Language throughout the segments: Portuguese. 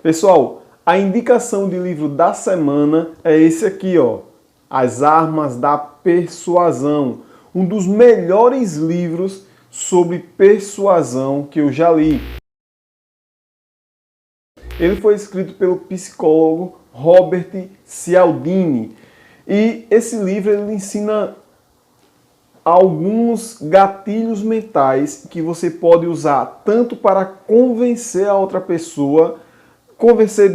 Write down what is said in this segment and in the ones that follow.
Pessoal, a indicação de livro da semana é esse aqui, ó. As Armas da Persuasão. Um dos melhores livros sobre persuasão que eu já li. Ele foi escrito pelo psicólogo Robert Cialdini. E esse livro ele ensina alguns gatilhos mentais que você pode usar tanto para convencer a outra pessoa, convencer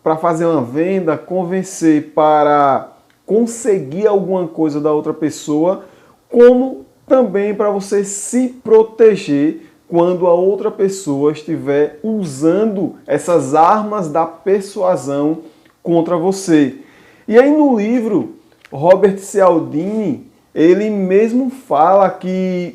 para fazer uma venda, convencer para conseguir alguma coisa da outra pessoa, como também para você se proteger quando a outra pessoa estiver usando essas armas da persuasão contra você. E aí no livro, Robert Cialdini, ele mesmo fala que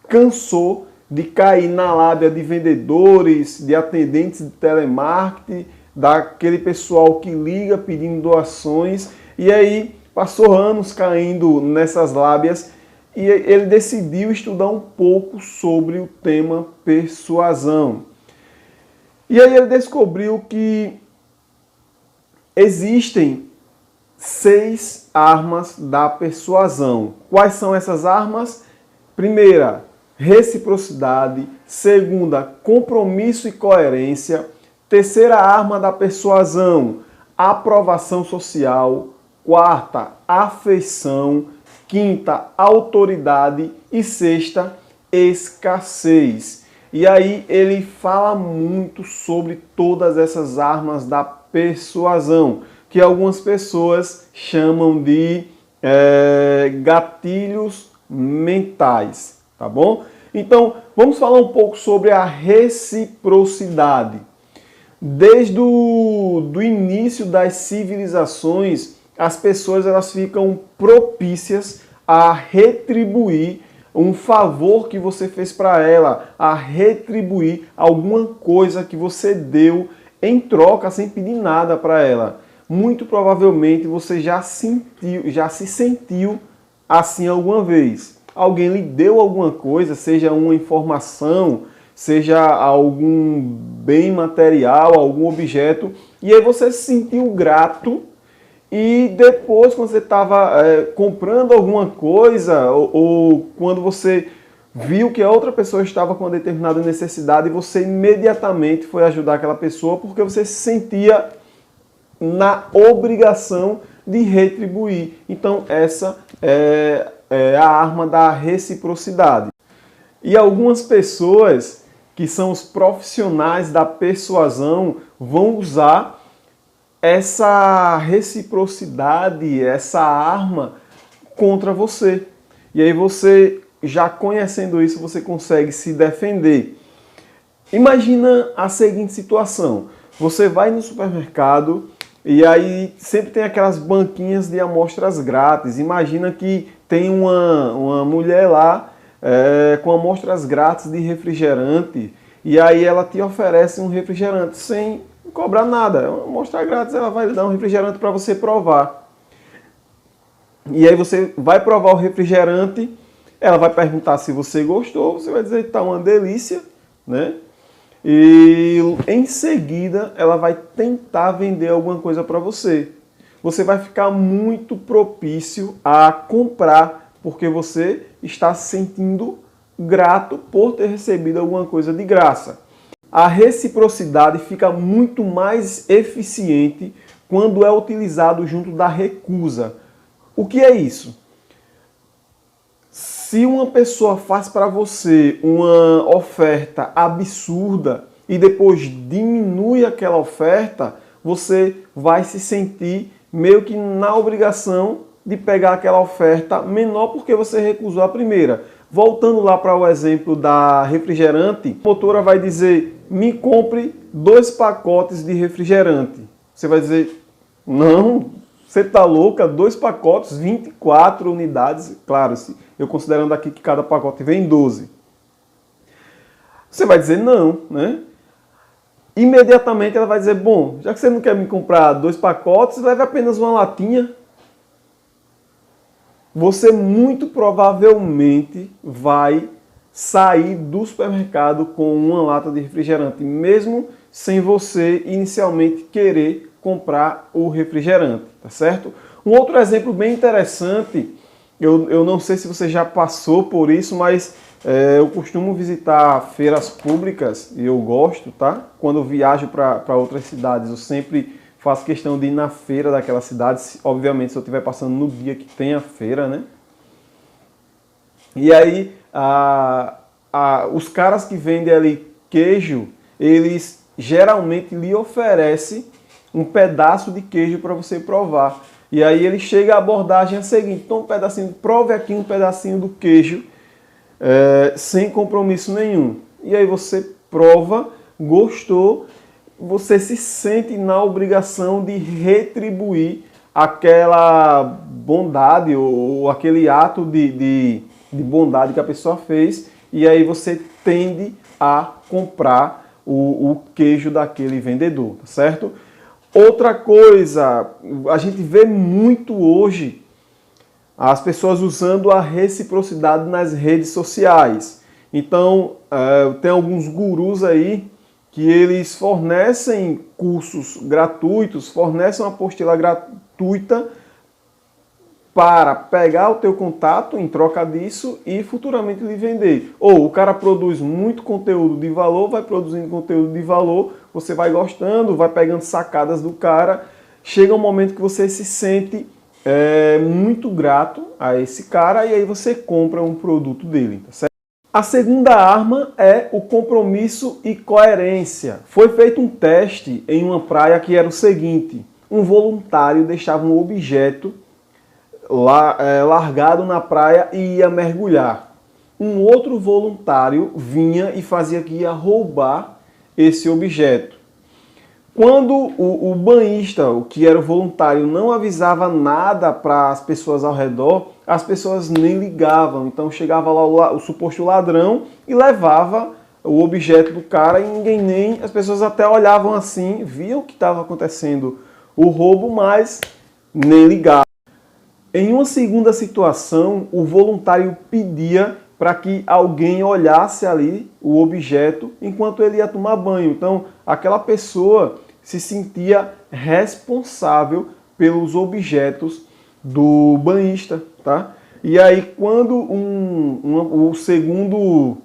cansou de cair na lábia de vendedores, de atendentes de telemarketing, daquele pessoal que liga pedindo doações, e aí passou anos caindo nessas lábias e ele decidiu estudar um pouco sobre o tema persuasão. E aí ele descobriu que existem 6 armas da persuasão. Quais são essas armas? Primeira, reciprocidade. Segunda, compromisso e coerência. Terceira arma da persuasão, aprovação social. Quarta, afeição. Quinta, autoridade. E sexta, escassez. E aí ele fala muito sobre todas essas armas da persuasão, que algumas pessoas chamam de gatilhos mentais, tá bom? Então, vamos falar um pouco sobre a reciprocidade. Desde o início das civilizações, as pessoas elas ficam propícias a retribuir um favor que você fez para ela, a retribuir alguma coisa que você deu em troca sem pedir nada para ela. Muito provavelmente você já se sentiu assim alguma vez. Alguém lhe deu alguma coisa, seja uma informação, seja algum bem material, algum objeto, e aí você se sentiu grato, e depois quando você estava comprando alguma coisa, ou quando você viu que a outra pessoa estava com uma determinada necessidade, você imediatamente foi ajudar aquela pessoa porque você se sentia na obrigação de retribuir. Então essa é a arma da reciprocidade. E algumas pessoas que são os profissionais da persuasão vão usar essa reciprocidade, essa arma contra você. E aí você, já conhecendo isso, você consegue se defender. Imagina a seguinte situação. Você vai no supermercado e aí sempre tem aquelas banquinhas de amostras grátis. Imagina que tem uma mulher lá com amostras grátis de refrigerante e aí ela te oferece um refrigerante sem cobrar nada. É uma amostra grátis, ela vai lhe dar um refrigerante para você provar. E aí você vai provar o refrigerante, ela vai perguntar se você gostou, você vai dizer que está uma delícia, né? E em seguida ela vai tentar vender alguma coisa para você. Você vai ficar muito propício a comprar, porque você está se sentindo grato por ter recebido alguma coisa de graça. A reciprocidade fica muito mais eficiente quando é utilizado junto da recusa. O que é isso? Se uma pessoa faz para você uma oferta absurda e depois diminui aquela oferta, você vai se sentir meio que na obrigação de pegar aquela oferta menor porque você recusou a primeira. Voltando lá para o exemplo da refrigerante, a motora vai dizer, me compre 2 pacotes de refrigerante. Você vai dizer, não, você está louca, 2 pacotes, 24 unidades, claro, eu considerando aqui que cada pacote vem 12. Você vai dizer não, né? Imediatamente ela vai dizer, bom, já que você não quer me comprar 2 pacotes, leve apenas uma latinha. Você muito provavelmente vai sair do supermercado com uma lata de refrigerante, mesmo sem você inicialmente querer comprar o refrigerante, tá certo? Um outro exemplo bem interessante, eu não sei se você já passou por isso, mas eu costumo visitar feiras públicas e eu gosto, tá? Quando eu viajo para outras cidades, eu sempre faço questão de ir na feira daquela cidade, obviamente se eu estiver passando no dia que tem a feira, né? E aí, os caras que vendem ali queijo, eles geralmente lhe oferecem um pedaço de queijo para você provar. E aí ele chega a abordagem a seguinte: então prove aqui um pedacinho do queijo, sem compromisso nenhum. E aí você prova, gostou, você se sente na obrigação de retribuir aquela bondade ou aquele ato de bondade que a pessoa fez, e aí você tende a comprar o queijo daquele vendedor, tá certo? Outra coisa, a gente vê muito hoje as pessoas usando a reciprocidade nas redes sociais. Então, tem alguns gurus aí que eles fornecem cursos gratuitos, fornecem uma apostila gratuita para pegar o teu contato em troca disso e futuramente lhe vender. Ou o cara produz muito conteúdo de valor, vai produzindo conteúdo de valor, você vai gostando, vai pegando sacadas do cara, chega um momento que você se sente muito grato a esse cara e aí você compra um produto dele, tá certo? A segunda arma é o compromisso e coerência. Foi feito um teste em uma praia que era o seguinte: um voluntário deixava um objeto largado na praia e ia mergulhar. Um outro voluntário vinha e fazia que ia roubar esse objeto. Quando o banhista, o que era o voluntário, não avisava nada para as pessoas ao redor, as pessoas nem ligavam. Então chegava lá o suposto ladrão e levava o objeto do cara e as pessoas até olhavam assim, viam que estava acontecendo o roubo, mas nem ligavam. Em uma segunda situação, o voluntário pedia para que alguém olhasse ali o objeto enquanto ele ia tomar banho. Então, aquela pessoa se sentia responsável pelos objetos do banhista, tá? E aí, quando o segundo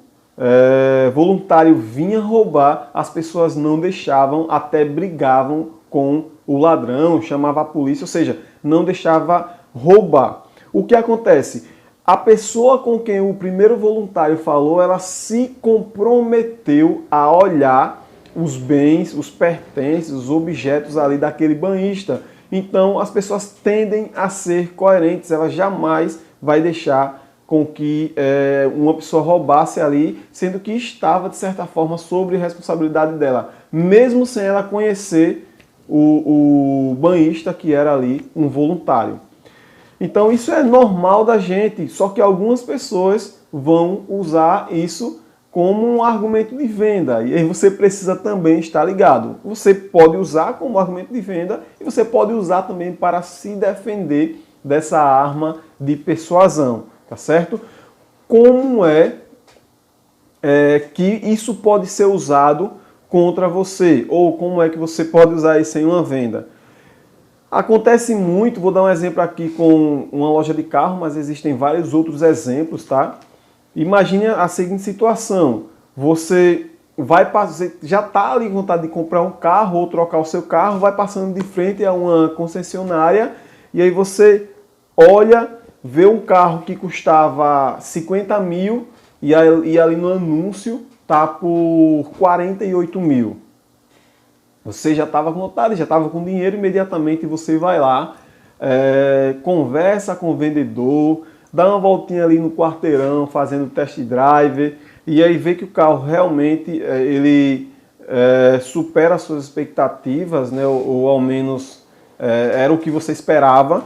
voluntário vinha roubar, as pessoas não deixavam, até brigavam com o ladrão, chamava a polícia, ou seja, não deixava roubar. O que acontece? A pessoa com quem o primeiro voluntário falou, ela se comprometeu a olhar os bens, os pertences, os objetos ali daquele banhista. Então as pessoas tendem a ser coerentes, ela jamais vai deixar com que uma pessoa roubasse ali, sendo que estava de certa forma sob responsabilidade dela, mesmo sem ela conhecer o banhista que era ali um voluntário. Então isso é normal da gente, só que algumas pessoas vão usar isso como um argumento de venda. E aí você precisa também estar ligado. Você pode usar como argumento de venda e você pode usar também para se defender dessa arma de persuasão, tá certo? Como que isso pode ser usado contra você? Ou como é que você pode usar isso em uma venda? Acontece muito, vou dar um exemplo aqui com uma loja de carro, mas existem vários outros exemplos, tá? Imagine a seguinte situação: você já está ali com vontade de comprar um carro ou trocar o seu carro, vai passando de frente a uma concessionária e aí você olha, vê um carro que custava 50 mil e ali no anúncio tá por 48 mil. Você já estava com vontade, já estava com dinheiro, imediatamente você vai lá, conversa com o vendedor, dá uma voltinha ali no quarteirão fazendo test drive e aí vê que o carro realmente ele supera as suas expectativas, né, ou ao menos era o que você esperava.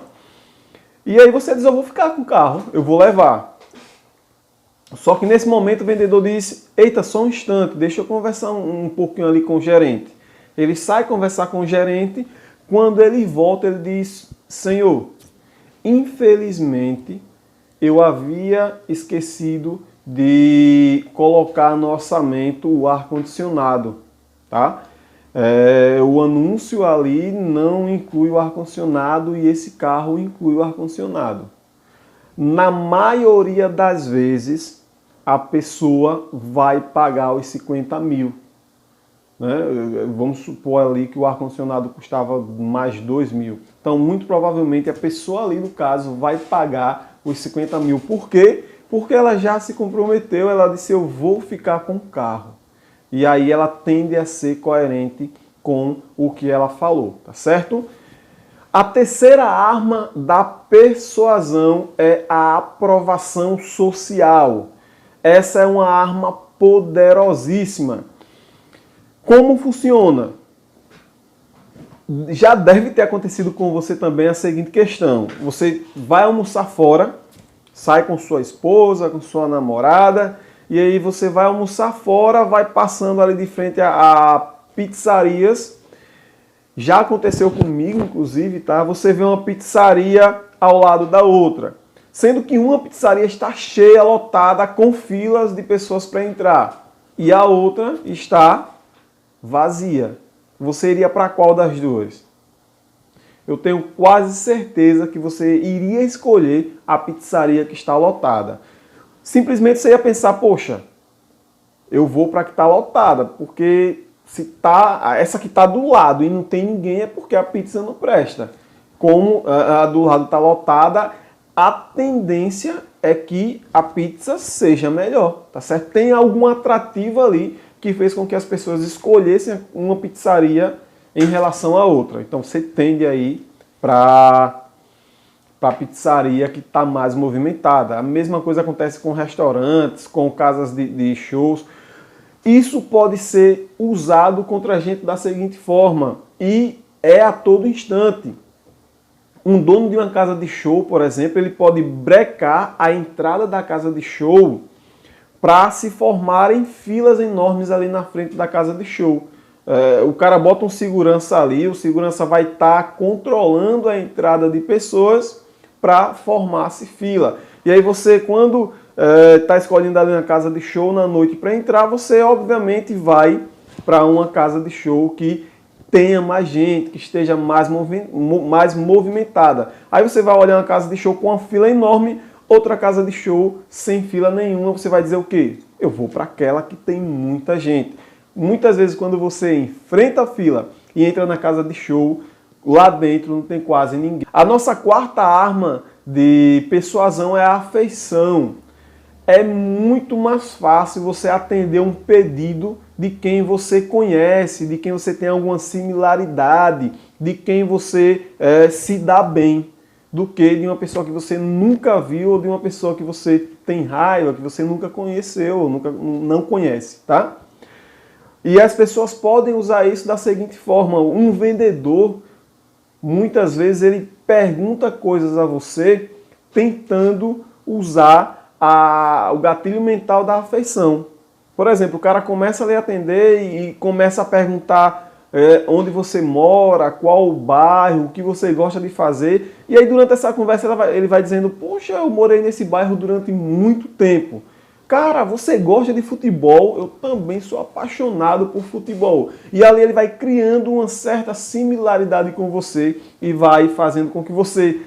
E aí você diz: eu vou ficar com o carro, eu vou levar. Só que nesse momento o vendedor diz: eita, só um instante, deixa eu conversar um pouquinho ali com o gerente. Ele sai conversar com o gerente, quando ele volta ele diz: senhor, infelizmente eu havia esquecido de colocar no orçamento o ar-condicionado, tá? O anúncio ali não inclui o ar-condicionado e esse carro inclui o ar-condicionado. Na maioria das vezes, a pessoa vai pagar os 50 mil. Né? Vamos supor ali que o ar-condicionado custava mais 2 mil. Então, muito provavelmente, a pessoa ali, no caso, vai pagar os 50 mil. Por quê? Porque ela já se comprometeu, ela disse, eu vou ficar com o carro. E aí ela tende a ser coerente com o que ela falou, tá certo? A terceira arma da persuasão é a aprovação social. Essa é uma arma poderosíssima. Como funciona? Já deve ter acontecido com você também a seguinte questão. Você vai almoçar fora, sai com sua esposa, com sua namorada, e aí você vai almoçar fora, vai passando ali de frente a pizzarias. Já aconteceu comigo, inclusive, tá? Você vê uma pizzaria ao lado da outra, sendo que uma pizzaria está cheia, lotada, com filas de pessoas para entrar, e a outra está vazia. Você iria para qual das duas? Eu tenho quase certeza que você iria escolher a pizzaria que está lotada. Simplesmente você ia pensar, poxa, eu vou para a que está lotada, porque se tá, essa que está do lado e não tem ninguém é porque a pizza não presta. Como a do lado está lotada, a tendência é que a pizza seja melhor, tá certo? Tem algum atrativo ali que fez com que as pessoas escolhessem uma pizzaria em relação à outra. Então você tende aí para a pizzaria que está mais movimentada. A mesma coisa acontece com restaurantes, com casas de shows. Isso pode ser usado contra a gente da seguinte forma, e é a todo instante. Um dono de uma casa de show, por exemplo, ele pode brecar a entrada da casa de show para se formarem filas enormes ali na frente da casa de show. O cara bota um segurança ali, o segurança vai estar controlando a entrada de pessoas para formar-se fila. E aí você, quando está escolhendo ali uma casa de show na noite para entrar, você obviamente vai para uma casa de show que tenha mais gente, que esteja mais movimentada. Aí você vai olhar uma casa de show com uma fila enorme, outra casa de show sem fila nenhuma, você vai dizer o quê? Eu vou para aquela que tem muita gente. Muitas vezes quando você enfrenta a fila e entra na casa de show, lá dentro não tem quase ninguém. A nossa quarta arma de persuasão é a afeição. É muito mais fácil você atender um pedido de quem você conhece, de quem você tem alguma similaridade, de quem você se dá bem, do que de uma pessoa que você nunca viu ou de uma pessoa que você tem raiva, que você nunca conheceu ou não conhece, tá? E as pessoas podem usar isso da seguinte forma: um vendedor, muitas vezes, ele pergunta coisas a você tentando usar o gatilho mental da afeição. Por exemplo, o cara começa a lhe atender e começa a perguntar onde você mora, qual o bairro, o que você gosta de fazer. E aí durante essa conversa ele vai dizendo, poxa, eu morei nesse bairro durante muito tempo. Cara, você gosta de futebol? Eu também sou apaixonado por futebol. E ali ele vai criando uma certa similaridade com você e vai fazendo com que você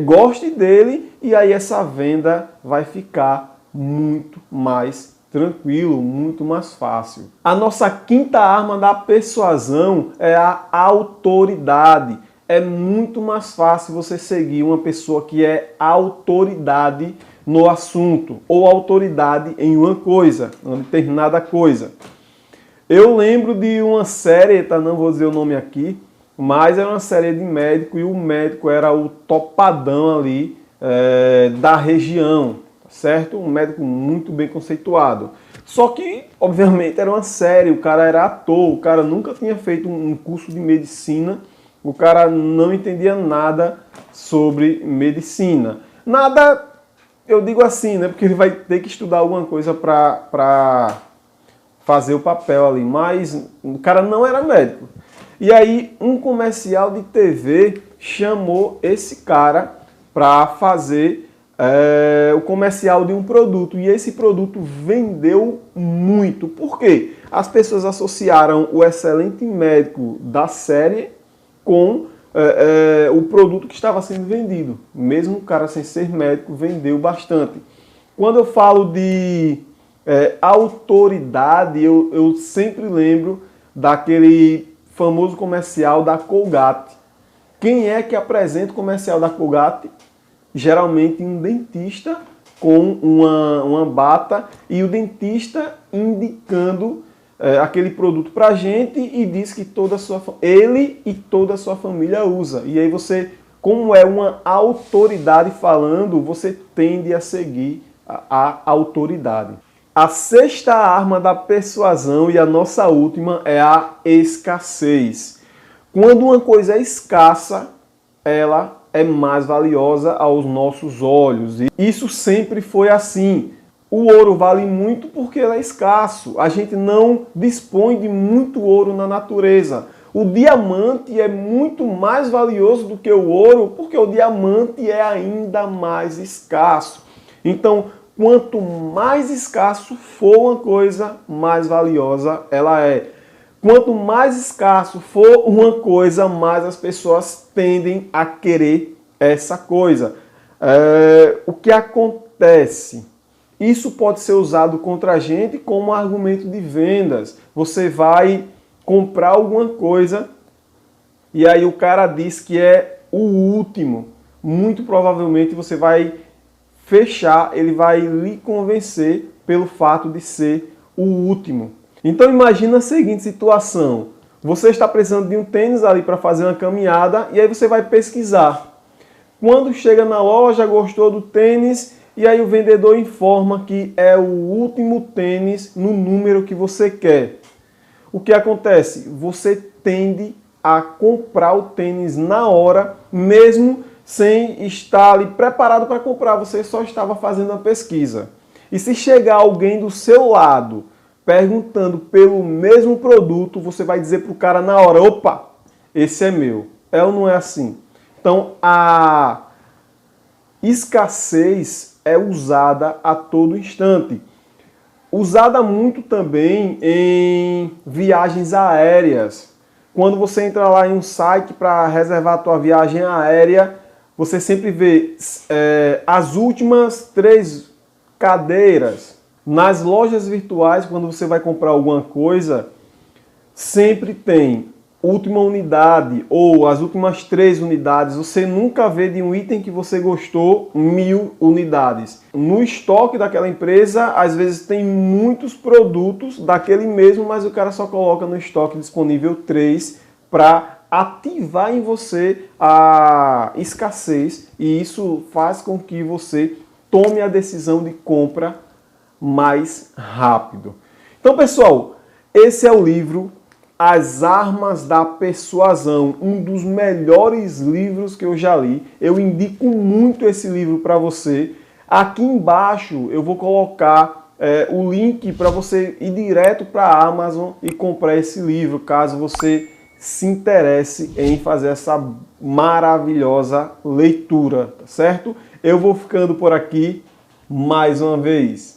goste dele, e aí essa venda vai ficar muito mais tranquilo, muito mais fácil. A nossa quinta arma da persuasão é a autoridade. É muito mais fácil você seguir uma pessoa que é autoridade no assunto, ou autoridade em uma coisa, uma determinada coisa. Eu lembro de uma série, tá? Não vou dizer o nome aqui, mas era uma série de médico, e o médico era o topadão ali da região, certo? Um médico muito bem conceituado. Só que, obviamente, era uma série, o cara era ator, o cara nunca tinha feito um curso de medicina, o cara não entendia nada sobre medicina. Nada, eu digo assim, né? Porque ele vai ter que estudar alguma coisa para fazer o papel ali, mas o cara não era médico. E aí um comercial de TV chamou esse cara para fazer o comercial de um produto, e esse produto vendeu muito. Por quê? as pessoas associaram o excelente médico da série com o produto que estava sendo vendido. Mesmo o cara sem ser médico vendeu bastante. Quando eu falo de autoridade, eu sempre lembro daquele famoso comercial da Colgate. Quem é que apresenta o comercial da Colgate? Geralmente um dentista com uma bata e o dentista indicando aquele produto para a gente e diz que ele e toda a sua família usa. E aí você, como é uma autoridade falando, você tende a seguir a autoridade. A sexta arma da persuasão e a nossa última é a escassez. Quando uma coisa é escassa, ela é mais valiosa aos nossos olhos. E isso sempre foi assim. O ouro vale muito porque ele é escasso. A gente não dispõe de muito ouro na natureza. O diamante é muito mais valioso do que o ouro porque o diamante é ainda mais escasso. Então, quanto mais escasso for uma coisa, mais valiosa ela é. Quanto mais escasso for uma coisa, mais as pessoas tendem a querer essa coisa. O que acontece? Isso pode ser usado contra a gente como argumento de vendas. Você vai comprar alguma coisa e aí o cara diz que é o último. Muito provavelmente você vai fechar, ele vai lhe convencer pelo fato de ser o último. Então imagina a seguinte situação. Você está precisando de um tênis ali para fazer uma caminhada e aí você vai pesquisar. Quando chega na loja, gostou do tênis e aí o vendedor informa que é o último tênis no número que você quer. O que acontece? Você tende a comprar o tênis na hora, mesmo sem estar ali preparado para comprar. Você só estava fazendo a pesquisa. E se chegar alguém do seu lado perguntando pelo mesmo produto, você vai dizer para o cara na hora, opa, esse é meu. É ou não é assim? Então, a escassez é usada a todo instante. Usada muito também em viagens aéreas. Quando você entra lá em um site para reservar a tua viagem aérea, você sempre vê as últimas 3 cadeiras. Nas lojas virtuais, quando você vai comprar alguma coisa, sempre tem última unidade ou as últimas 3 unidades. Você nunca vê de um item que você gostou 1000 unidades. No estoque daquela empresa, às vezes tem muitos produtos daquele mesmo, mas o cara só coloca no estoque disponível 3 para ativar em você a escassez, e isso faz com que você tome a decisão de compra mais rápido. Então, pessoal, esse é o livro As Armas da Persuasão, um dos melhores livros que eu já li. Eu indico muito esse livro para você. Aqui embaixo eu vou colocar o link para você ir direto para a Amazon e comprar esse livro, caso você se interesse em fazer essa maravilhosa leitura, tá certo? Eu vou ficando por aqui mais uma vez.